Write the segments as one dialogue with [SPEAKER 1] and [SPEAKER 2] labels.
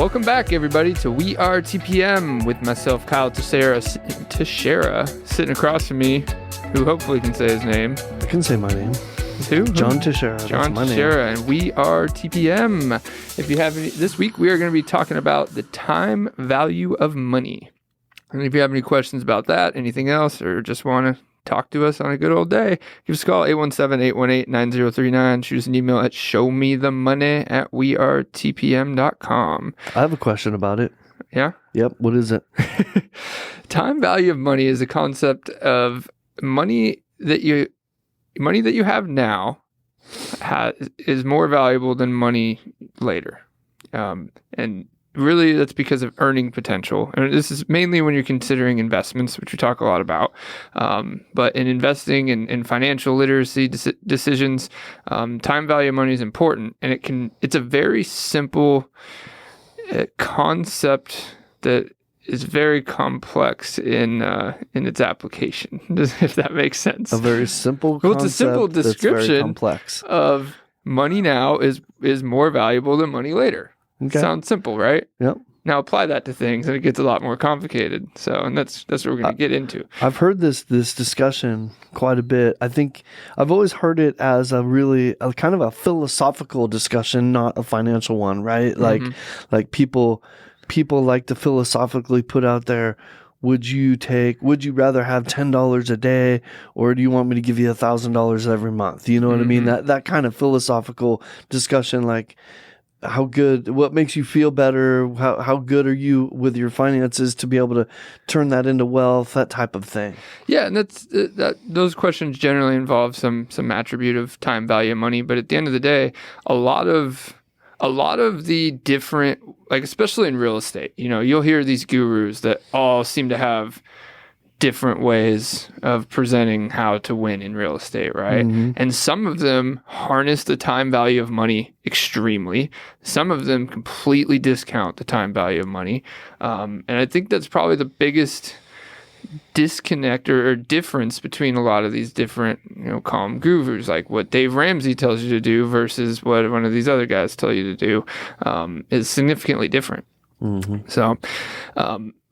[SPEAKER 1] Welcome back, everybody, to We Are TPM with myself, Kyle Teixeira, sitting across from me, who hopefully can say his name.
[SPEAKER 2] I can say my name.
[SPEAKER 1] Who?
[SPEAKER 2] John Teixeira.
[SPEAKER 1] John Teixeira, and We Are TPM. If you have any, this week we are going to be talking about the time value of money. And if you have any questions about that, anything else, or just want to talk to us on a good old day, give us a call, 817-818-9039. Shoot us an email at showmethemoney@wearetpm.com.
[SPEAKER 2] I have a question about it.
[SPEAKER 1] Yeah?
[SPEAKER 2] Yep. What is it?
[SPEAKER 1] Time value of money is a concept of money that you have now is more valuable than money later. And really, that's because of earning potential. And this is mainly when you're considering investments, which we talk a lot about. But in investing in financial literacy decisions, time value of money is important. And it's a very simple concept that is very complex in its application, if that makes sense.
[SPEAKER 2] A very simple concept.
[SPEAKER 1] Well, it's a simple description
[SPEAKER 2] that's very complex.
[SPEAKER 1] of money now is more valuable than money later.
[SPEAKER 2] Okay.
[SPEAKER 1] Sounds simple, right?
[SPEAKER 2] Yep.
[SPEAKER 1] Now apply that to things, and it gets a lot more complicated. So, and that's what we're going to get into.
[SPEAKER 2] I've heard this discussion quite a bit. I think I've always heard it as a kind of a philosophical discussion, not a financial one, right? Like people like to philosophically put out there, would you rather have $10 a day, or do you want me to give you $1,000 every month? You know what I mean? That kind of philosophical discussion, like, what makes you feel better? How good are you with your finances to be able to turn that into wealth, that type of thing. Yeah.
[SPEAKER 1] And those questions generally involve some attribute of time value of money. But at the end of the day, a lot of the different, like, especially in real estate, you'll hear these gurus that all seem to have different ways of presenting how to win in real estate, right? Mm-hmm. And some of them harness the time value of money extremely. Some of them completely discount the time value of money. And I think that's probably the biggest disconnect or difference between a lot of these different, call them gurus, like what Dave Ramsey tells you to do versus what one of these other guys tell you to do, is significantly different. Mm-hmm. So,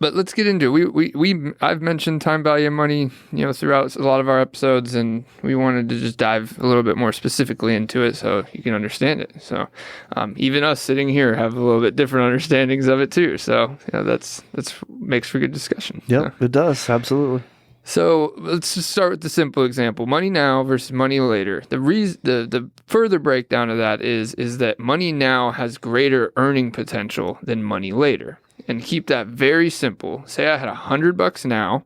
[SPEAKER 1] but let's get into it. I've mentioned time value of money, throughout a lot of our episodes, and we wanted to just dive a little bit more specifically into it so you can understand it. So, even us sitting here have a little bit different understandings of it too. So, that's makes for good discussion.
[SPEAKER 2] Yep, it does. Absolutely.
[SPEAKER 1] So let's just start with the simple example: money now versus money later. The further breakdown of that is that money now has greater earning potential than money later. And keep that very simple. Say I had $100 now,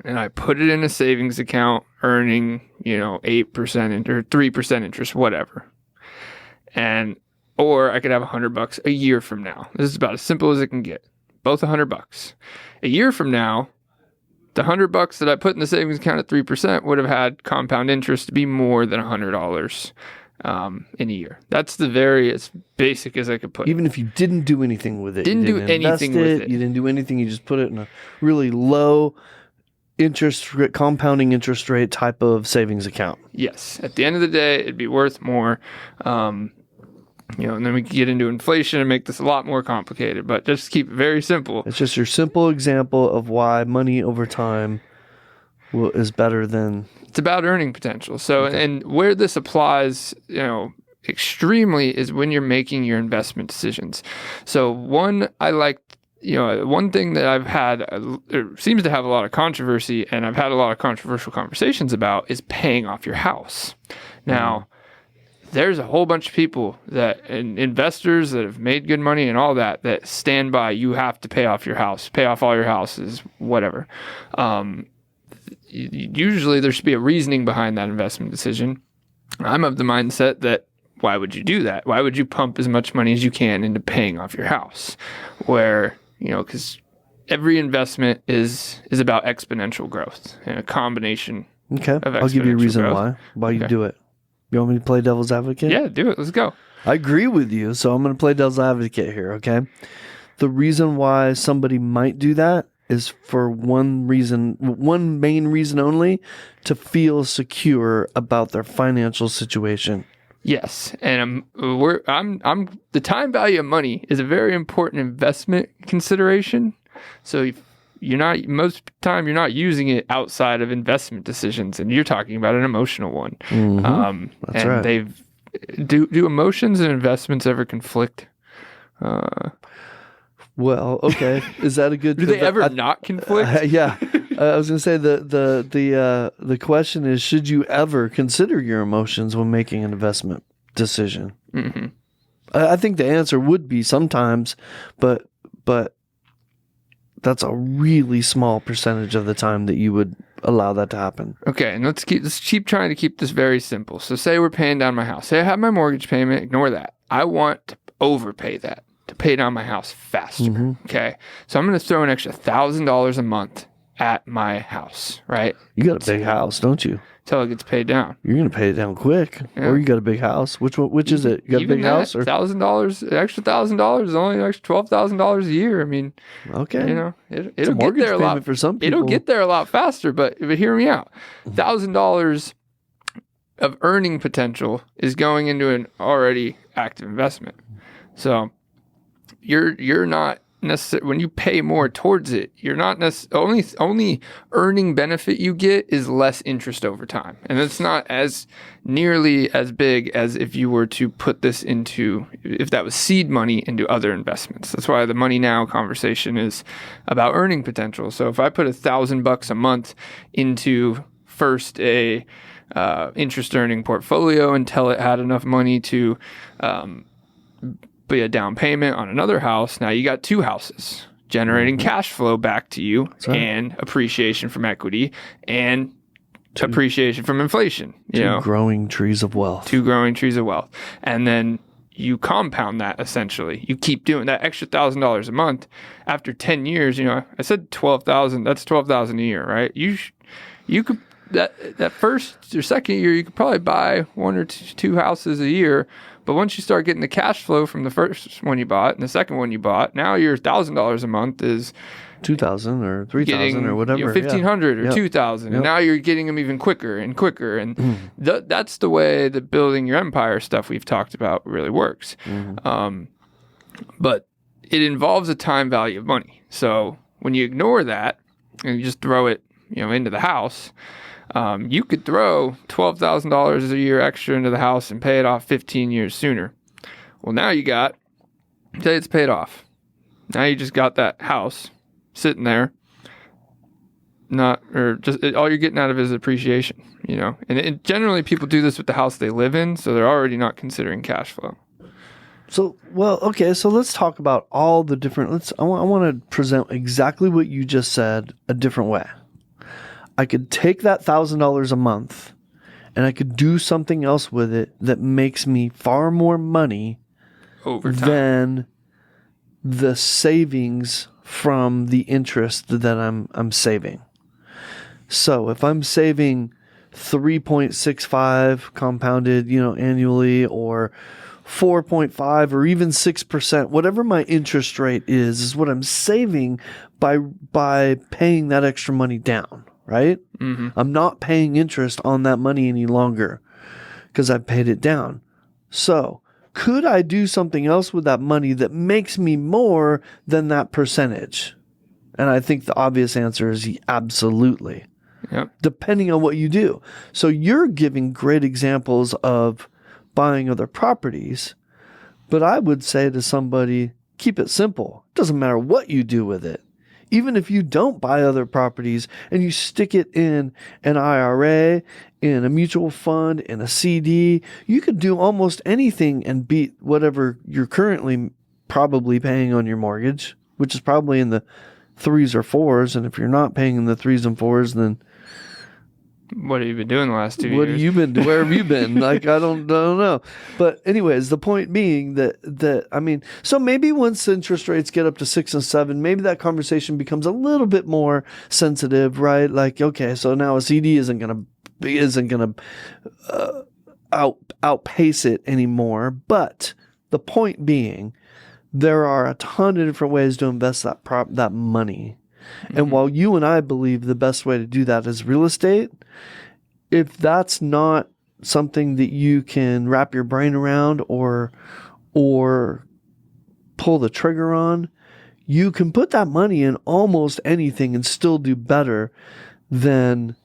[SPEAKER 1] and I put it in a savings account, earning 8% or 3% interest, whatever. Or I could have $100 a year from now. This is about as simple as it can get. Both $100. A year from now, the $100 that I put in the savings account at 3% would have had compound interest to be more than $100 in a year. That's as basic as I could put it.
[SPEAKER 2] Even if you didn't do anything with it.
[SPEAKER 1] You didn't do anything with it.
[SPEAKER 2] You didn't do anything. You just put it in a really low compounding interest rate type of savings account.
[SPEAKER 1] Yes. At the end of the day, it'd be worth more. And then we could get into inflation and make this a lot more complicated, but just keep it very simple.
[SPEAKER 2] It's just your simple example of why money over time is better than...
[SPEAKER 1] It's about earning potential. So, okay. And where this applies, extremely is when you're making your investment decisions. So one thing that I've had, seems to have a lot of controversy, and I've had a lot of controversial conversations about, is paying off your house. Now, there's a whole bunch of people and investors that have made good money and all that stand by, you have to pay off your house, pay off all your houses, whatever. Usually there should be a reasoning behind that investment decision. I'm of the mindset that, why would you do that? Why would you pump as much money as you can into paying off your house? Where, because every investment is about exponential growth and a combination of exponential
[SPEAKER 2] I'll give you a reason
[SPEAKER 1] growth.
[SPEAKER 2] why you do it. You want me to play devil's advocate?
[SPEAKER 1] Yeah, do it. Let's go.
[SPEAKER 2] I agree with you, so I'm going to play devil's advocate here, okay? The reason why somebody might do that is for one main reason only, to feel secure about their financial situation.
[SPEAKER 1] Yes, and I'm the time value of money is a very important investment consideration. So if you're not most of the time you're not using it outside of investment decisions, and you're talking about an emotional one.
[SPEAKER 2] That's
[SPEAKER 1] and
[SPEAKER 2] right.
[SPEAKER 1] Do emotions and investments ever conflict?
[SPEAKER 2] Well, okay. Is that a good?
[SPEAKER 1] Do they ever not conflict?
[SPEAKER 2] Yeah. I was going to say the question is, should you ever consider your emotions when making an investment decision?
[SPEAKER 1] Mm-hmm.
[SPEAKER 2] I think the answer would be sometimes, but that's a really small percentage of the time that you would allow that to happen.
[SPEAKER 1] Okay, and let's keep trying to keep this very simple. So say we're paying down my house. Say I have my mortgage payment. Ignore that. I want to overpay that to pay down my house faster.
[SPEAKER 2] Mm-hmm.
[SPEAKER 1] Okay, so I'm going to throw an extra $1,000 a month at my house, right?
[SPEAKER 2] You got a big house, don't you?
[SPEAKER 1] Till it gets paid down.
[SPEAKER 2] You're going to pay it down quick.
[SPEAKER 1] Yeah.
[SPEAKER 2] Or you got a big house. Which is it? You got
[SPEAKER 1] Even
[SPEAKER 2] a big house? Or
[SPEAKER 1] $1,000, extra $1,000 is only an extra $12,000 a year. I mean,
[SPEAKER 2] okay,
[SPEAKER 1] it'll get there a lot
[SPEAKER 2] for some people.
[SPEAKER 1] It'll get there a lot faster. But hear me out. $1,000 of earning potential is going into an already active investment. So you're not necessarily, when you pay more towards it, you're not necessarily, only earning benefit you get is less interest over time. And it's not as nearly as big as if you were to put this into, if that was seed money into other investments. That's why the money now conversation is about earning potential. So if I put $1,000 a month into first a interest earning portfolio until it had enough money to be a down payment on another house. Now you got two houses generating cash flow back to you, and appreciation from equity and appreciation from inflation.
[SPEAKER 2] Two growing trees of wealth.
[SPEAKER 1] Two growing trees of wealth. And then you compound that essentially. You keep doing that extra $1,000 a month. After 10 years, I said 12,000, that's 12,000 a year, right? You could that first or second year you could probably buy one or two houses a year. But once you start getting the cash flow from the first one you bought and the second one you bought, now your $1,000 a month is
[SPEAKER 2] $2,000 or $3,000 or whatever,
[SPEAKER 1] $1,500 or $2,000, and now you're getting them even quicker and quicker. And that's the way that building your empire stuff we've talked about really works. But it involves a time value of money. So when you ignore that and you just throw it, into the house. You could throw $12,000 a year extra into the house and pay it off 15 years sooner. Well, now say it's paid off. Now you just got that house sitting there. All you're getting out of it is appreciation, And generally people do this with the house they live in, so they're already not considering cash flow.
[SPEAKER 2] So, so let's talk about all the different, I want to present exactly what you just said a different way. I could take that $1,000 a month and I could do something else with it that makes me far more money
[SPEAKER 1] over time
[SPEAKER 2] than the savings from the interest that I'm saving. So if I'm saving 3.65 compounded, annually, or 4.5 or even 6%, whatever my interest rate is what I'm saving by paying that extra money down. Right? Mm-hmm. I'm not paying interest on that money any longer because I paid it down. So could I do something else with that money that makes me more than that percentage? And I think the obvious answer is absolutely.
[SPEAKER 1] Yep.
[SPEAKER 2] Depending on what you do. So you're giving great examples of buying other properties, but I would say to somebody, keep it simple. It doesn't matter what you do with it. Even if you don't buy other properties and you stick it in an IRA, in a mutual fund, in a CD, you could do almost anything and beat whatever you're currently probably paying on your mortgage, which is probably in the 3s or 4s. And if you're not paying in the 3s and 4s, then
[SPEAKER 1] what have you been doing the last 2 years?
[SPEAKER 2] What have you been? Where have you been? I don't know. But anyways, the point being so maybe once interest rates get up to 6 and 7, maybe that conversation becomes a little bit more sensitive, right? Like, okay, so now a CD isn't gonna outpace it anymore. But the point being, there are a ton of different ways to invest that money. Mm-hmm. And while you and I believe the best way to do that is real estate, if that's not something that you can wrap your brain around or pull the trigger on, you can put that money in almost anything and still do better than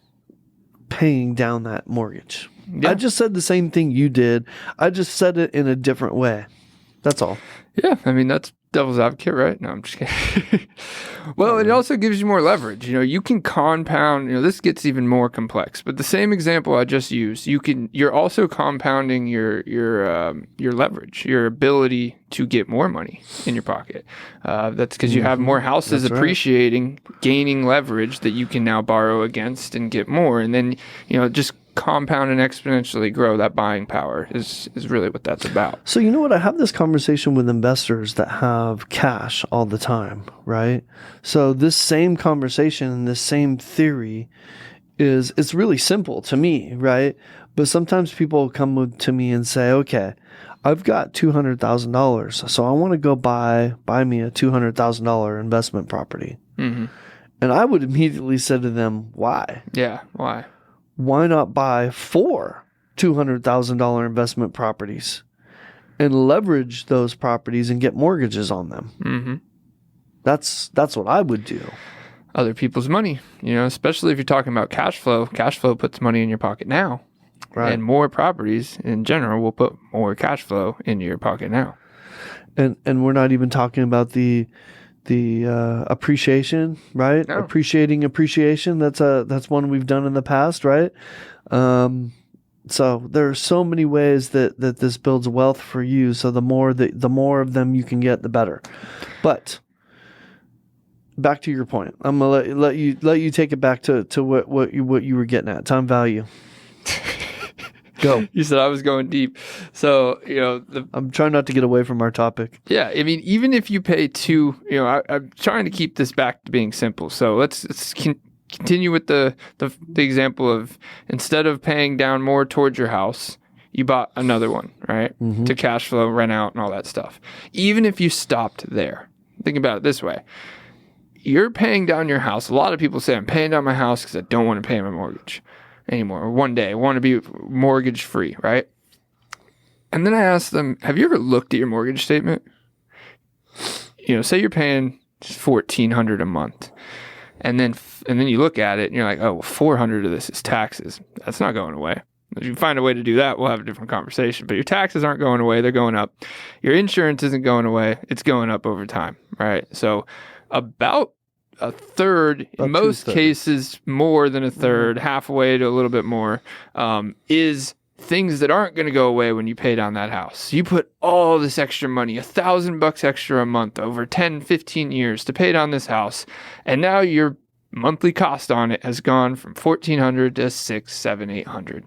[SPEAKER 2] paying down that mortgage.
[SPEAKER 1] Yeah.
[SPEAKER 2] I just said the same thing you did. I just said it in a different way. That's all.
[SPEAKER 1] Yeah, I mean, that's devil's advocate, right? No, I'm just kidding. Well, it also gives you more leverage. You can compound, this gets even more complex, but the same example I just used, you're also compounding your leverage, your ability to get more money in your pocket. That's because you have more houses appreciating, gaining leverage that you can now borrow against and get more. And then, just compound and exponentially grow that buying power is really what that's about.
[SPEAKER 2] So you know what? I have this conversation with investors that have cash all the time, right? So this same conversation and this same theory it's really simple to me, right? But sometimes people come to me and say, okay, I've got $200,000, so I want to go buy me a $200,000 investment property. Mm-hmm. And I would immediately say to them, why?
[SPEAKER 1] Yeah, why?
[SPEAKER 2] Why not buy 4 $200,000 investment properties and leverage those properties and get mortgages on them? Mm-hmm. That's what I would do.
[SPEAKER 1] Other people's money, especially if you're talking about cash flow. Cash flow puts money in your pocket now. Right. And more properties in general will put more cash flow into your pocket now.
[SPEAKER 2] And we're not even talking about the appreciation, right? No. Appreciation. That's one we've done in the past, right? So there are so many ways that this builds wealth for you. So the more of them you can get, the better. But back to your point, I'm gonna let you take it back to what you were getting at. Time value. Go.
[SPEAKER 1] You said I was going deep. So,
[SPEAKER 2] I'm trying not to get away from our topic.
[SPEAKER 1] Yeah. I mean, even if you pay I'm trying to keep this back to being simple. So let's continue with the example of instead of paying down more towards your house, you bought another one, right? Mm-hmm. To cash flow, rent out, and all that stuff. Even if you stopped there, think about it this way. You're paying down your house. A lot of people say, I'm paying down my house because I don't want to pay my mortgage anymore. Or one day I want to be mortgage free, right? And then I ask them, have you ever looked at your mortgage statement? Say you're paying $1,400 a month, and then you look at it and you're like, oh, well, $400 of this is taxes. That's not going away. If you find a way to do that, we'll have a different conversation. But your taxes aren't going away; they're going up. Your insurance isn't going away; it's going up over time, right? So about a third, in most cases more than a third, halfway to a little bit more, is things that aren't going to go away when you pay down that house. You put all this extra money, $1,000 extra a month over 10, 15 years to pay down this house, and now your monthly cost on it has gone from $1,400 to $600, $700, $800.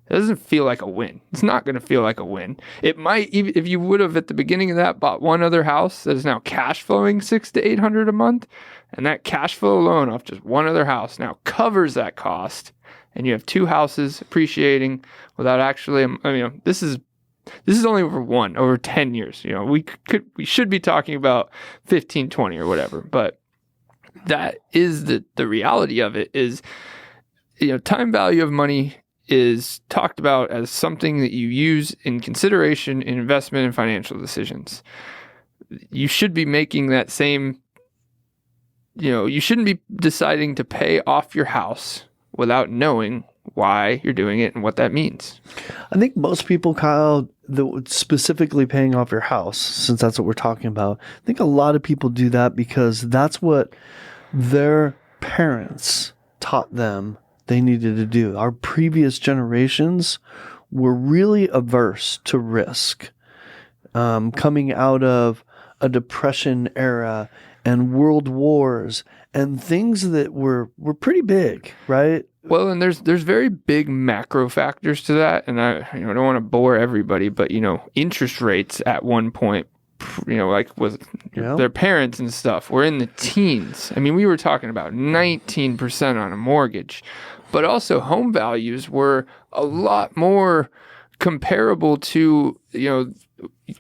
[SPEAKER 1] It doesn't feel like a win. It's not going to feel like a win. It might, even if you would have at the beginning of that bought one other house that is now cash flowing $600 to $800 a month, and that cash flow alone off just one other house now covers that cost, and you have 2 houses appreciating without actually. This is only over 10 years. We should be talking about 15, 20 or whatever, but that is the reality of it. Is time value of money is talked about as something that you use in consideration in investment and financial decisions. You should be making that same, you shouldn't be deciding to pay off your house without knowing why you're doing it and what that means.
[SPEAKER 2] I think most people, Kyle, specifically paying off your house, since that's what we're talking about, I think a lot of people do that because that's what their parents taught them they needed to do. Our previous generations were really averse to risk. Coming out of a depression era and world wars and things that were pretty big, right?
[SPEAKER 1] Well, and there's very big macro factors to that, and I don't want to bore everybody, but interest rates at one point, like with their parents and stuff, were in the teens. I mean, we were talking about 19% on a mortgage, but also home values were a lot more comparable to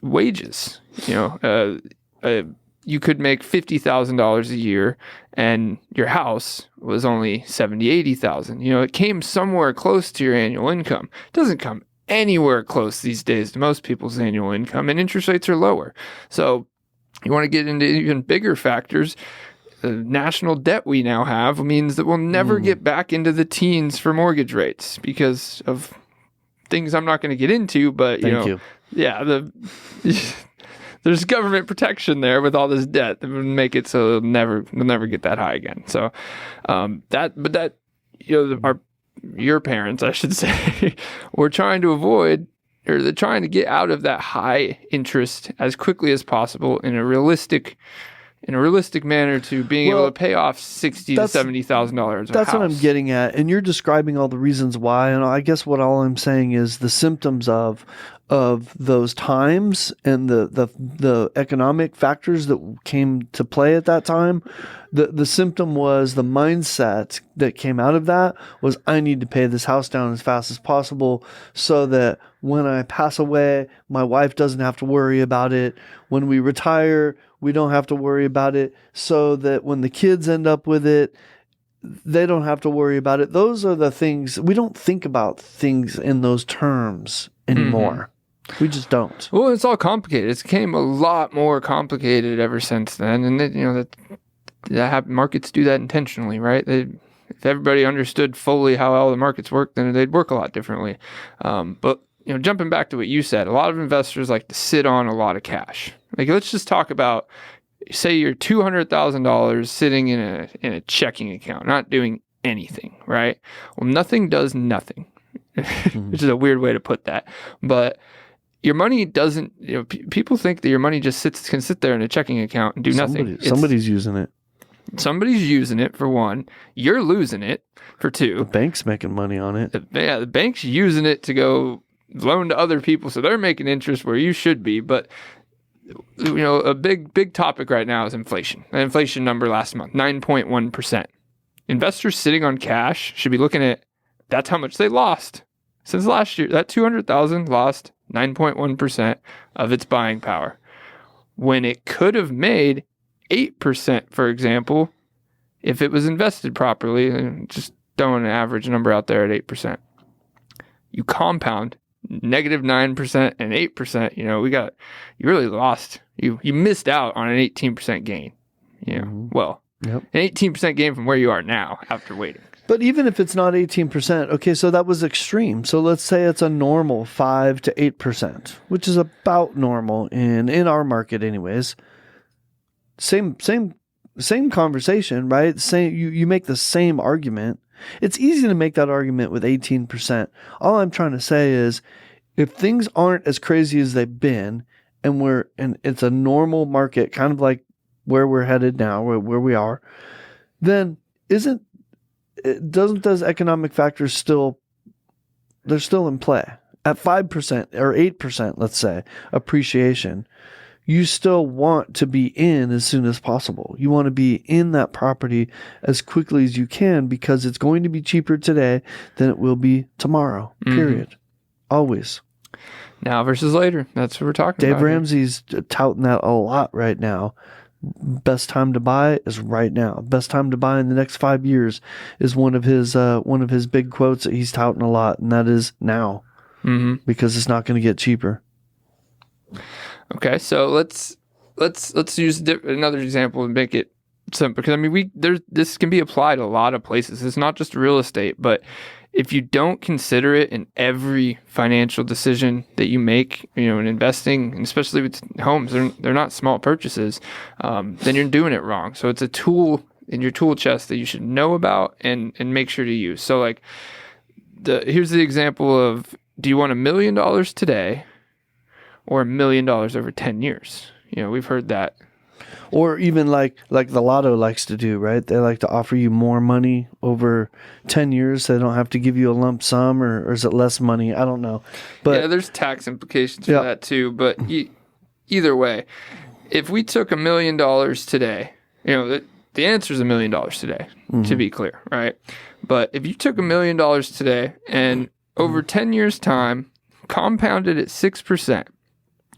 [SPEAKER 1] wages. A you could make $50,000 a year and your house was only $70,000-$80,000. It came somewhere close to your annual income. It doesn't come anywhere close these days to most people's annual income, and interest rates are lower. So you want to get into even bigger factors. The national debt we now have means that we'll never get back into the teens for mortgage rates because of things I'm not going to get into, but
[SPEAKER 2] Thank you.
[SPEAKER 1] Yeah, there's government protection there with all this debt that would make it so they'll never get that high again. So your parents, I should say, were trying to avoid, or they're trying to get out of that high interest as quickly as possible in a realistic manner to being able to pay off $60,000 to $70,000.
[SPEAKER 2] That's what I'm getting at, and you're describing all the reasons why. And I guess what all I'm saying is the symptoms of those times and the economic factors that came to play at that time. The symptom was the mindset that came out of that was, I need to pay this house down as fast as possible so that when I pass away, my wife doesn't have to worry about it. When we retire, we don't have to worry about it, so that when the kids end up with it, they don't have to worry about it. Those are the things. We don't think about things in those terms anymore. We just don't.
[SPEAKER 1] Well, it's all complicated. It's became a lot more complicated ever since then. And markets do that intentionally, right? If everybody understood fully how all the markets work, then they'd work a lot differently. But jumping back to what you said, a lot of investors like to sit on a lot of cash. Like, let's just talk about, say you're $200,000 sitting in a checking account, not doing anything, right? Well, nothing does nothing, which is a weird way to put that. But your money doesn't, people think that your money just can sit there in a checking account and do nothing.
[SPEAKER 2] Somebody's using it.
[SPEAKER 1] Somebody's using it, for one. You're losing it, for two.
[SPEAKER 2] The bank's making money on it.
[SPEAKER 1] The bank's using it to go loan to other people, so they're making interest where you should be. But a big topic right now is inflation. The inflation number last month, 9.1%. Investors sitting on cash should be looking at, that's how much they lost since last year. That 200,000 lost 9.1% of its buying power, when it could have made 8%, for example, if it was invested properly. And just throwing an average number out there at 8%. You compound -9% and 8%, you really lost. You missed out on an 18% gain. Well, an 18% gain from where you are now after waiting.
[SPEAKER 2] But even if it's not 18%, okay, so that was extreme. So let's say it's a normal 5 to 8%, which is about normal in our market anyways. Same conversation, right? You make the same argument. It's easy to make that argument with 18%. All I'm trying to say is, if things aren't as crazy as they've been, and it's a normal market, kind of like where we're headed now, where we are, then doesn't those economic factors they're still in play at 5% or 8%, let's say, appreciation? You still want to be in as soon as possible. You want to be in that property as quickly as you can, because it's going to be cheaper today than it will be tomorrow, period. Always.
[SPEAKER 1] Now versus later. That's what we're talking about.
[SPEAKER 2] Dave Ramsey's touting that a lot right now. Best time to buy is right now. Best time to buy in the next 5 years is one of his big quotes that he's touting a lot, and that is now, because it's not going to get cheaper.
[SPEAKER 1] Okay, so let's use another example and make it simple, because this can be applied a lot of places. It's not just real estate, but if you don't consider it in every financial decision that you make, in investing, and especially with homes, they're not small purchases, then you're doing it wrong. So it's a tool in your tool chest that you should know about and make sure to use. So here's the example of, do you want $1 million today or $1 million over 10 years? We've heard that.
[SPEAKER 2] Or even like the lotto likes to do, right? They like to offer you more money over 10 years. So they don't have to give you a lump sum, or is it less money? I don't know. But
[SPEAKER 1] yeah, there's tax implications for that too. But either way, if we took $1 million today, the answer is $1 million today, to be clear, right? But if you took $1 million today and over 10 years time, compounded at 6%,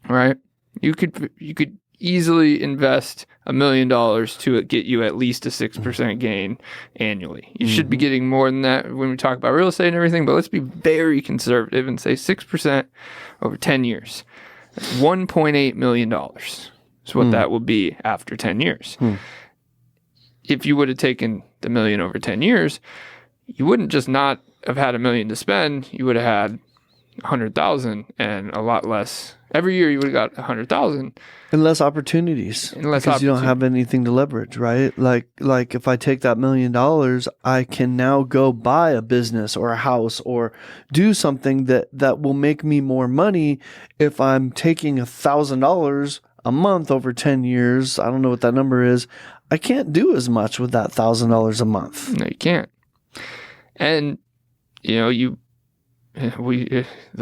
[SPEAKER 1] right? You could easily invest $1 million to get you at least a 6% gain annually. You should be getting more than that when we talk about real estate and everything, but let's be very conservative and say 6% over 10 years. That's $1.8 million is what that will be after 10 years. If you would have taken the million over 10 years, you wouldn't just not have had $1 million to spend. You would have had 100,000 and a lot less. Every year you would have got 100,000.
[SPEAKER 2] And less opportunities. Because you don't have anything to leverage, right? Like if I take that $1 million, I can now go buy a business or a house or do something that will make me more money. If I'm taking $1,000 a month over 10 years, I don't know what that number is, I can't do as much with that $1,000 a month.
[SPEAKER 1] No, you can't. And, the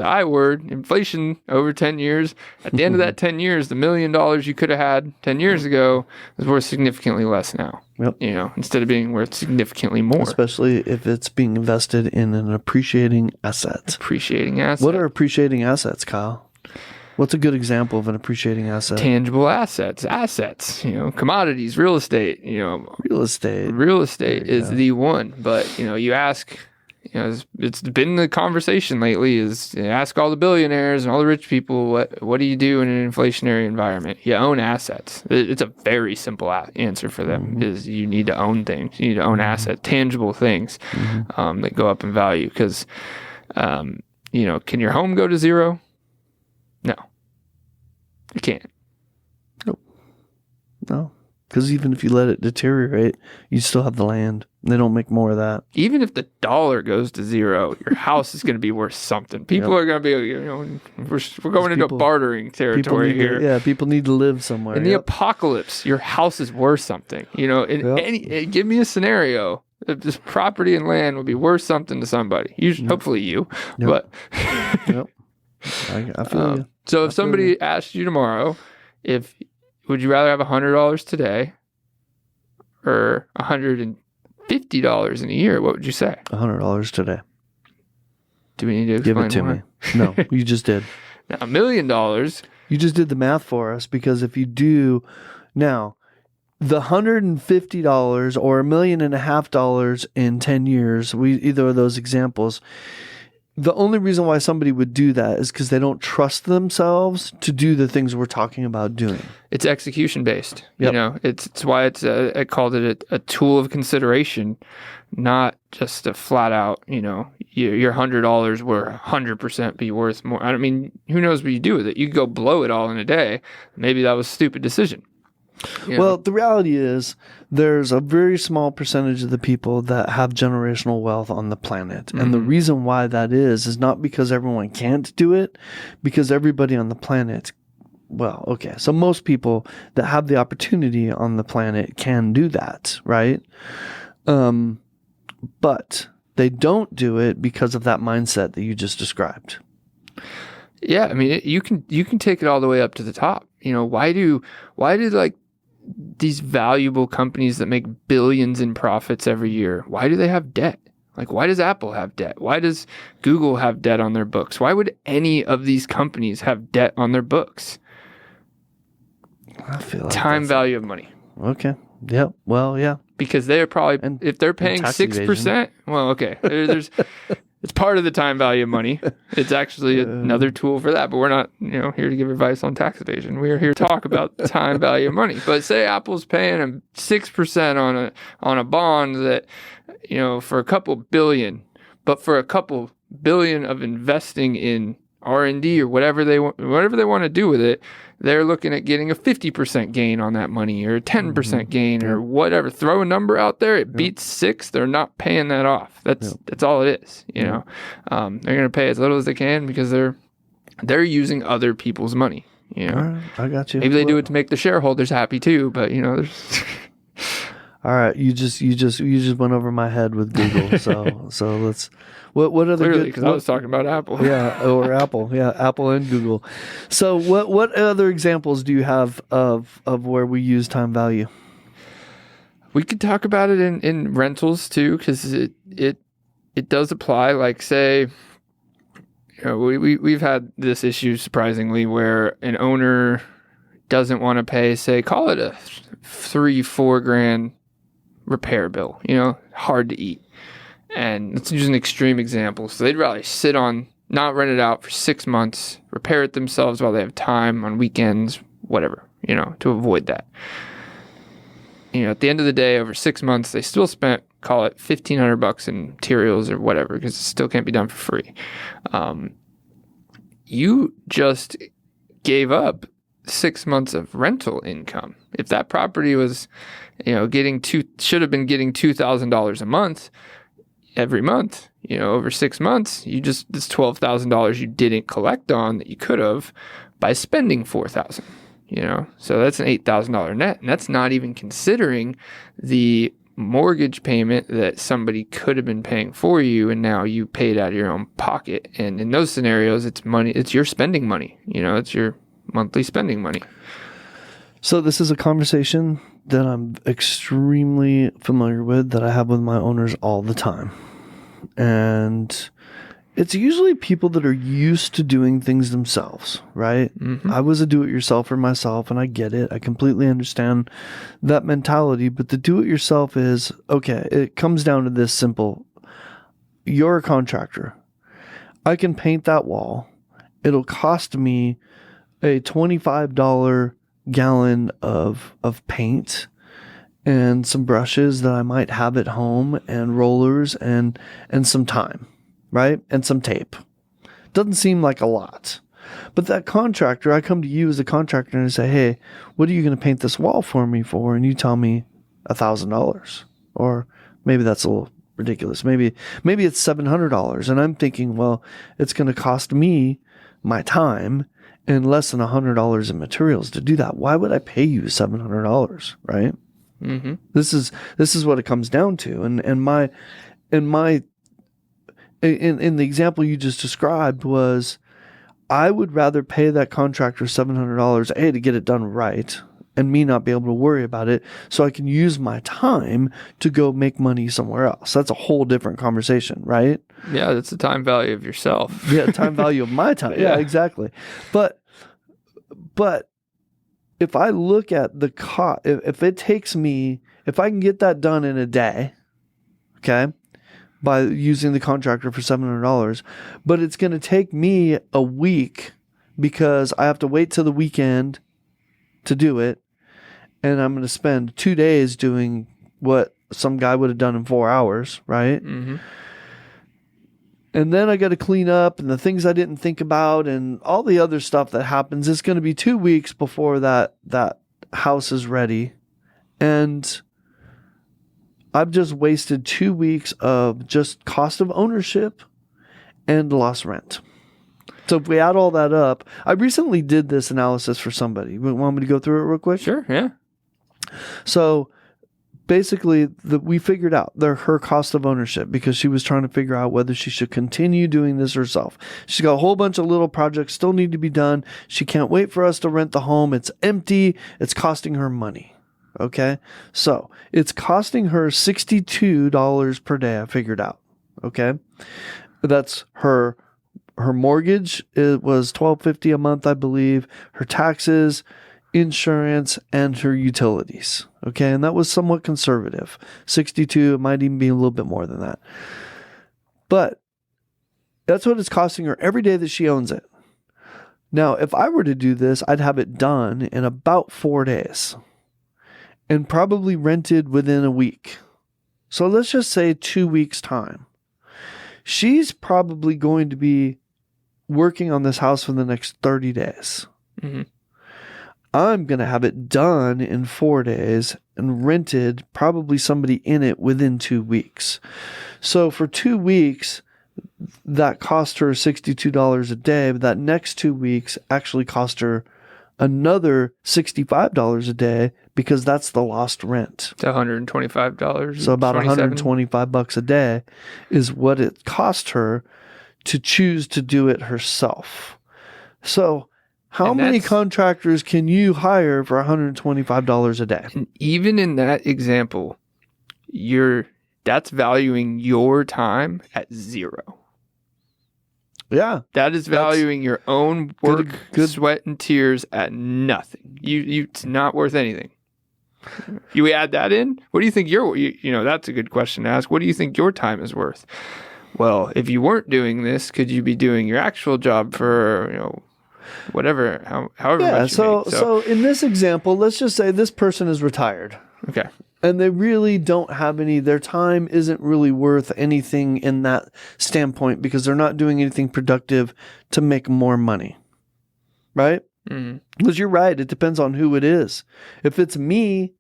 [SPEAKER 1] I word, inflation over 10 years, at the end of that 10 years, the $1 million you could have had 10 years ago is worth significantly less now.
[SPEAKER 2] Yep.
[SPEAKER 1] Instead of being worth significantly more.
[SPEAKER 2] Especially if it's being invested in an appreciating asset.
[SPEAKER 1] Appreciating asset.
[SPEAKER 2] What are appreciating assets, Kyle? What's a good example of an appreciating asset?
[SPEAKER 1] Tangible assets, commodities, real estate,
[SPEAKER 2] Real estate.
[SPEAKER 1] Real estate is the one. But, you ask, it's been the conversation lately is ask all the billionaires and all the rich people, what do you do in an inflationary environment? You own assets. It's a very simple answer for them is you need to own things. You need to own assets, tangible things that go up in value. Because, can your home go to zero? No, you can't.
[SPEAKER 2] No, because even if you let it deteriorate, you still have the land. They don't make more of that.
[SPEAKER 1] Even if the dollar goes to zero, your house is going to be worth something. People are going to be, we're going into bartering territory here.
[SPEAKER 2] People need to live somewhere.
[SPEAKER 1] In the apocalypse, your house is worth something. Give me a scenario that this property and land would be worth something to somebody. Hopefully you, but.
[SPEAKER 2] I feel you.
[SPEAKER 1] So if somebody asked you tomorrow, would you rather have $100 today or $150 in a year? What would you say?
[SPEAKER 2] $100 today.
[SPEAKER 1] Do we need to explain
[SPEAKER 2] Give it to me? No, you just did.
[SPEAKER 1] Now, $1 million.
[SPEAKER 2] You just did the math for us because if you do now, the $150 or $1.5 million in 10 years, either of those examples. The only reason why somebody would do that is because they don't trust themselves to do the things we're talking about doing.
[SPEAKER 1] It's execution based. Yep. It's why I called it a tool of consideration, not just a flat out, your $100 will 100% be worth more. I mean, who knows what you do with it? You could go blow it all in a day. Maybe that was a stupid decision.
[SPEAKER 2] Well, the reality is there's a very small percentage of the people that have generational wealth on the planet. And the reason why that is not because everyone can't do it, because everybody on the planet, so most people that have the opportunity on the planet can do that, right? But they don't do it because of that mindset that you just described.
[SPEAKER 1] Yeah, I mean, you can take it all the way up to the top. Why do these valuable companies that make billions in profits every year, why do they have debt? Like, why does Apple have debt? Why does Google have debt on their books? Why would any of these companies have debt on their books?
[SPEAKER 2] I feel like
[SPEAKER 1] time value of money.
[SPEAKER 2] Okay. Yep. Well, yeah.
[SPEAKER 1] Because they're probably, if they're paying 6%, well, okay. It's part of the time value of money. It's actually another tool for that. But we're not, here to give advice on tax evasion. We're here to talk about time value of money. But say Apple's paying them 6% on a bond that, for a couple billion, but for a couple billion of investing in R&D or whatever they want to do with it, they're looking at getting a 50% gain on that money or a 10% gain or whatever. Throw a number out there. It beats 6. They're not paying that off. That's all it is. They're going to pay as little as they can because they're using other people's money.
[SPEAKER 2] All right, I got you.
[SPEAKER 1] Maybe they do it to make the shareholders happy too, but there's
[SPEAKER 2] all right, you just went over my head with Google. So let's. What other?
[SPEAKER 1] Clearly, because I was talking about Apple.
[SPEAKER 2] Yeah, or Apple. Yeah, Apple and Google. So what other examples do you have of where we use time value?
[SPEAKER 1] We could talk about it in rentals too, because it does apply. Like say, we've had this issue surprisingly where an owner doesn't want to pay, say, call it a 3-4 grand repair bill, hard to eat. And let's use an extreme example. So they'd rather not rent it out for 6 months, repair it themselves while they have time on weekends, whatever, to avoid that. At the end of the day, over 6 months, they still spent, call it $1,500 in materials or whatever, because it still can't be done for free. You just gave up 6 months of rental income. If that property was, should have been getting $2,000 a month every month, over 6 months, it's $12,000 you didn't collect on that you could have by spending $4,000. So that's an $8,000 net, and that's not even considering the mortgage payment that somebody could have been paying for you, and now you paid out of your own pocket. And in those scenarios, it's your spending money. It's your monthly spending money.
[SPEAKER 2] So this is a conversation that I'm extremely familiar with, that I have with my owners all the time, and it's usually people that are used to doing things themselves, right? Mm-hmm. I was a do-it-yourselfer myself, and I get it. I completely understand that mentality. But the do-it-yourself is, okay, it comes down to this simple. You're a contractor. I can paint that wall. It'll cost me a $25 gallon of paint and some brushes that I might have at home and rollers and some time. Right? And some tape. Doesn't seem like a lot. But that contractor, I come to you as a contractor and I say, hey, what are you going to paint this wall for me for? And you tell me $1,000. Or maybe that's a little ridiculous. Maybe it's $700. And I'm thinking, well, it's going to cost me my time and less than $100 in materials to do that. Why would I pay you $700? Right? Mm-hmm. This is what it comes down to. And in the example you just described was, I would rather pay that contractor $700, to get it done right, and me not be able to worry about it, so I can use my time to go make money somewhere else. That's a whole different conversation, right?
[SPEAKER 1] Yeah, that's the time value of yourself.
[SPEAKER 2] Yeah, time value of my time. Yeah, exactly. But if I look at the cost, if it takes me, if I can get that done in a day, okay, by using the contractor for $700, but it's going to take me a week because I have to wait till the weekend to do it, and I'm going to spend 2 days doing what some guy would have done in 4 hours, right? Mm-hmm. And then I got to clean up and the things I didn't think about and all the other stuff that happens. It's going to be 2 weeks before that house is ready, and I've just wasted 2 weeks of just cost of ownership and lost rent. So if we add all that up, I recently did this analysis for somebody. Want me to go through it real quick?
[SPEAKER 1] Sure, yeah.
[SPEAKER 2] So basically, we figured out her cost of ownership because she was trying to figure out whether she should continue doing this herself. She's got a whole bunch of little projects still need to be done. She can't wait for us to rent the home. It's empty. It's costing her money. Okay, so it's costing her $62 per day. I figured out. Okay, that's her mortgage. It was $1,250 a month, I believe. Her taxes, insurance, and her utilities. Okay, and that was somewhat conservative. 62. It might even be a little bit more than that. But that's what it's costing her every day that she owns it. Now, if I were to do this, I'd have it done in about 4 days. And probably rented within a week. So let's just say 2 weeks' time. She's probably going to be working on this house for the next 30 days. Mm-hmm. I'm going to have it done in 4 days and rented, probably somebody in it within 2 weeks. So for 2 weeks, that cost her $62 a day, but that next 2 weeks actually cost her another $65 a day because that's the lost rent.
[SPEAKER 1] It's $125.
[SPEAKER 2] So about $125 a day is what it cost her to choose to do it herself. So how many contractors can you hire for $125 a day?
[SPEAKER 1] And even in that example, that's valuing your time at zero.
[SPEAKER 2] Yeah.
[SPEAKER 1] That is valuing your own work,
[SPEAKER 2] good.
[SPEAKER 1] sweat, and tears at nothing. It's not worth anything. You add that in? What do you think that's a good question to ask. What do you think your time is worth? Well, if you weren't doing this, could you be doing your actual job for, whatever, however much you make?
[SPEAKER 2] So in this example, let's just say this person is retired.
[SPEAKER 1] Okay.
[SPEAKER 2] And they really don't have their time isn't really worth anything in that standpoint because they're not doing anything productive to make more money. Right?
[SPEAKER 1] Mm-hmm.
[SPEAKER 2] Because you're right. It depends on who it is. If it's me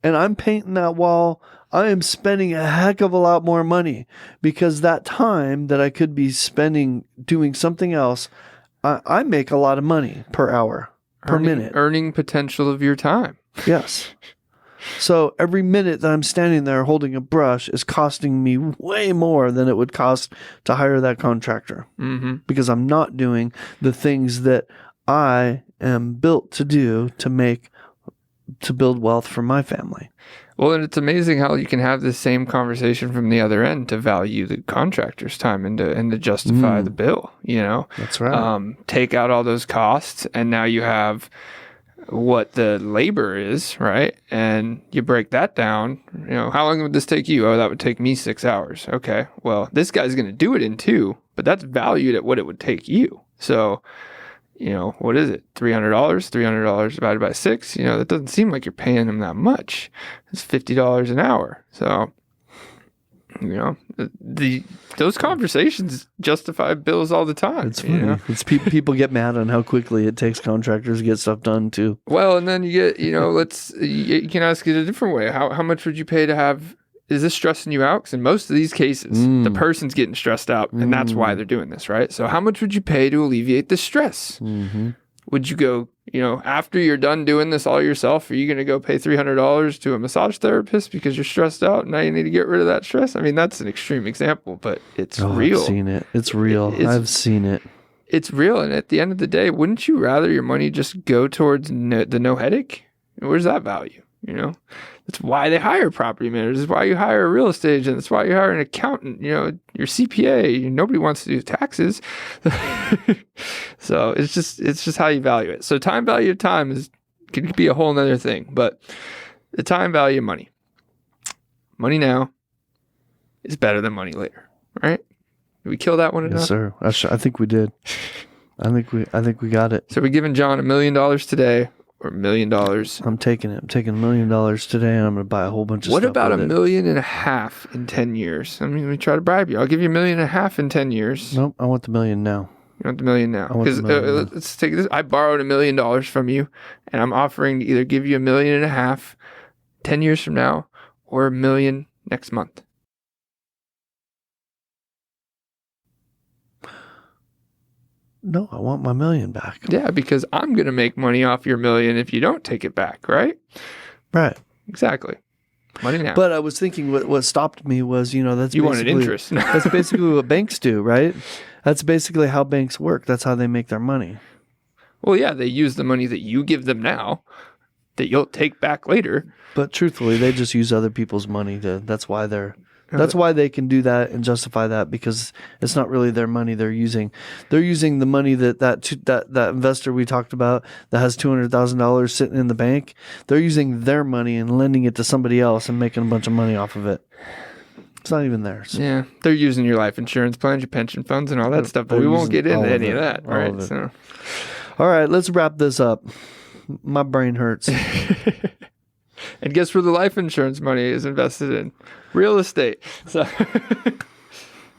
[SPEAKER 2] and I'm painting that wall, I am spending a heck of a lot more money because that time that I could be spending doing something else, I make a lot of money per hour, per minute.
[SPEAKER 1] Earning potential of your time.
[SPEAKER 2] Yes. So every minute that I'm standing there holding a brush is costing me way more than it would cost to hire that contractor.
[SPEAKER 1] Mm-hmm.
[SPEAKER 2] Because I'm not doing the things that I am built to do to build wealth for my family.
[SPEAKER 1] Well, and it's amazing how you can have the same conversation from the other end to value the contractor's time and to justify the bill,
[SPEAKER 2] That's right.
[SPEAKER 1] Take out all those costs, and now you have what the labor is, right? And you break that down. How long would this take you? Oh, that would take me 6 hours. Okay, well, this guy's going to do it in 2, but that's valued at what it would take you. So, what is it? $300? $300 divided by 6? That doesn't seem like you're paying them that much. It's $50 an hour. So, those conversations justify bills all the time.
[SPEAKER 2] It's funny. It's people get mad on how quickly it takes contractors to get stuff done too.
[SPEAKER 1] Well, and then you get, you can ask it a different way. How much would you pay to have? Is this stressing you out? Because in most of these cases, the person's getting stressed out, and that's why they're doing this, right? So how much would you pay to alleviate the stress?
[SPEAKER 2] Mm-hmm.
[SPEAKER 1] Would you go, after you're done doing this all yourself, are you going to go pay $300 to a massage therapist because you're stressed out and now you need to get rid of that stress? I mean, that's an extreme example, but it's real.
[SPEAKER 2] I've seen it. It's real. I've seen it.
[SPEAKER 1] It's real. And at the end of the day, wouldn't you rather your money just go towards the no headache? Where's that value? That's why they hire property managers. That's why you hire a real estate agent. That's why you hire an accountant, your CPA. Nobody wants to do taxes. So it's just how you value it. So time value of time could be a whole nother thing, but the time value of money now is better than money later, right? Did we kill that one enough?
[SPEAKER 2] Yes, sir. I think we did. I think we got it.
[SPEAKER 1] So we're giving John $1 million today. Or $1 million.
[SPEAKER 2] I'm taking it. I'm taking $1 million today, and I'm going to buy a whole bunch of
[SPEAKER 1] what
[SPEAKER 2] stuff.
[SPEAKER 1] What about
[SPEAKER 2] $1.5
[SPEAKER 1] million in 10 years? I mean, let me try to bribe you. I'll give you $1.5 million in 10 years.
[SPEAKER 2] Nope, I want the $1 million now.
[SPEAKER 1] You want the $1 million now? Because let's take this. I borrowed $1 million from you, and I'm offering to either give you $1.5 million 10 years from now, or $1 million next month.
[SPEAKER 2] No, I want my $1 million back.
[SPEAKER 1] Yeah, because I'm going to make money off your $1 million if you don't take it back, right?
[SPEAKER 2] Right.
[SPEAKER 1] Exactly. Money now.
[SPEAKER 2] But I was thinking what stopped me was, that's
[SPEAKER 1] you wanted interest.
[SPEAKER 2] That's basically what banks do, right? That's basically how banks work. That's how they make their money.
[SPEAKER 1] Well, yeah, they use the money that you give them now that you'll take back later.
[SPEAKER 2] But truthfully, they just use other people's money. That's why they can do that and justify that, because it's not really their money they're using. They're using the money that investor we talked about that has $200,000 sitting in the bank. They're using their money and lending it to somebody else and making a bunch of money off of it. It's not even theirs.
[SPEAKER 1] Yeah, they're using your life insurance plans, your pension funds, and all that stuff. But we won't get into any of that, right? So,
[SPEAKER 2] all right, let's wrap this up. My brain hurts.
[SPEAKER 1] And guess where the life insurance money is invested in? Real estate. So,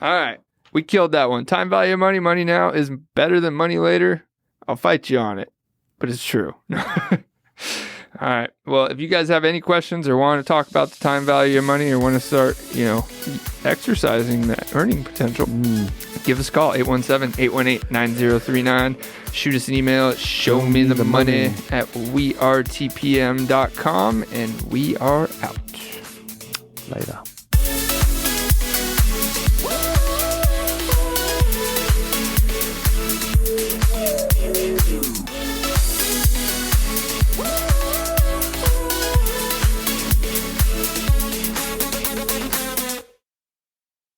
[SPEAKER 1] all right. We killed that one. Time value of money now is better than money later. I'll fight you on it, but it's true. All right. Well, if you guys have any questions or want to talk about the time value of money or want to start, exercising that earning potential, give us a call, 817-818-9039. Shoot us an email at showmethemoney@wearetpm.com, and we are out.
[SPEAKER 2] Later.